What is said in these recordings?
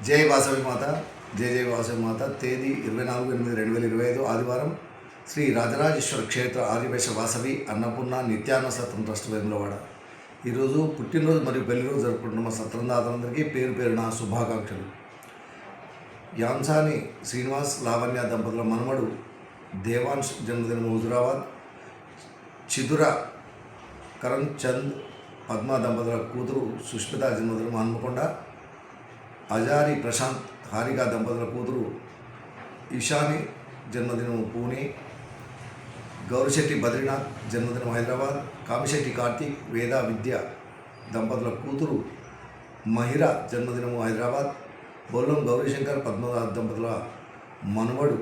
జై వాసవి మాత, జై జై వాసవి మాత. తేదీ 24/8/2025 ఆదివారం. శ్రీ రాజరాజేశ్వర క్షేత్ర ఆదివేశ వాసవి అన్నపూర్ణ నిత్యాన్న సత్రం ట్రస్ట్ వేములవాడ. ఈరోజు పుట్టినరోజు మరియు పెళ్లిరోజు జరుపుకుంటున్న మా సత్రందాతలందరికీ పేరు పేరున శుభాకాంక్షలు. యాంసాని శ్రీనివాస్ లావణ్య దంపతుల మనమడు దేవాంశ్ జన్మదినం హుజురాబాద్. చిదుర కరణ్ చంద్ పద్మ దంపతుల కూతురు సుష్మిత జన్మదినం హన్మకొండ. అజారి ప్రశాంత్ హారిక దంపతుల కూతురు ఈశాని జన్మదినం పూణే. గౌరిశెట్టి బద్రీనాథ్ జన్మదినం హైదరాబాద్. కామిశెట్టి కార్తీక్ వేద విద్య దంపతుల కూతురు మహిర జన్మదినం హైదరాబాద్. బొల్లం గౌరీశంకర్ పద్మనాథ్ దంపతుల మనవడు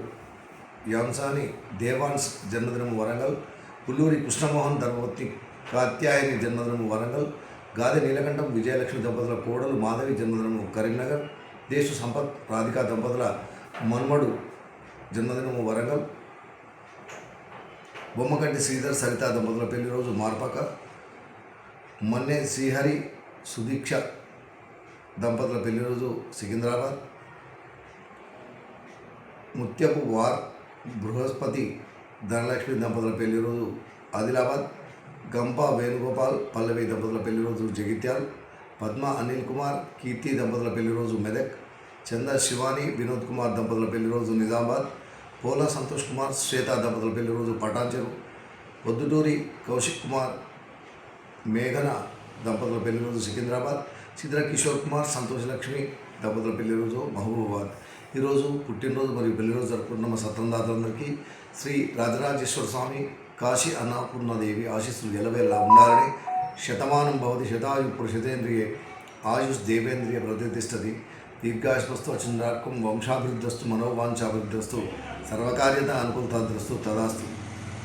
యాంసాని దేవాన్స్ జన్మదినం వరంగల్. పుల్లూరి కృష్ణమోహన్ ధర్మవతి కాత్యాయని జన్మదినం వరంగల్. గాదె నీలకంఠం విజయలక్ష్మి దంపతుల కోడలు మాధవి జన్మదినం కరీంనగర్. దేశు సంపత్ రాధికా దంపతుల మన్మడు జన్మదినం వరంగల్. బొమ్మకంటి శ్రీధర్ సరిత దంపతుల పెళ్లి రోజు మార్పక. మన్నె శ్రీహరి సుదీక్ష దంపతుల పెళ్లి రోజు సికింద్రాబాద్. ముత్యపు వార్ బృహస్పతి ధనలక్ష్మి దంపతుల పెళ్లి రోజు ఆదిలాబాద్. గంప వేణుగోపాల్ పల్లవి దంపతుల పెళ్లి రోజు జగిత్యాల్. పద్మ అనిల్ కుమార్ కీర్తి దంపతుల పెళ్లి రోజు మెదక్. చంద శివాని వినోద్ కుమార్ దంపతుల పెళ్లి రోజు నిజామాబాద్. పోలా సంతోష్ కుమార్ శ్వేత దంపతుల పెళ్లి రోజు పటాన్చెరు. పొద్దుటూరి కౌశిక్ కుమార్ మేఘన దంపతుల పెళ్లి రోజు సికింద్రాబాద్. చిత్ర కిషోర్ కుమార్ సంతోష్ లక్ష్మి దంపతుల పెళ్లి రోజు మహబూబాబాద్. ఈరోజు పుట్టినరోజు మరియు పెళ్లిరోజు జరుపుకుంటున్న మా సత్రందాతలందరికీ శ్రీ రాజరాజేశ్వర స్వామి కాశీ అన్నపూర్ణదేవి ఆశీస్సులు ఎలవేలా ఉండాలని. శతమానం భవతి శతాయు పురుషతేంద్రియే ఆయుష్ దేవేంద్రియ ప్రతిష్టతి. దీర్ఘాయుష్మస్తు అచిందార్కం వంశాభివృద్ధస్తు మనోవాంఛాభివృద్ధస్తు సర్వకార్యత అనుకూలతాద్రస్తు తదాస్తు.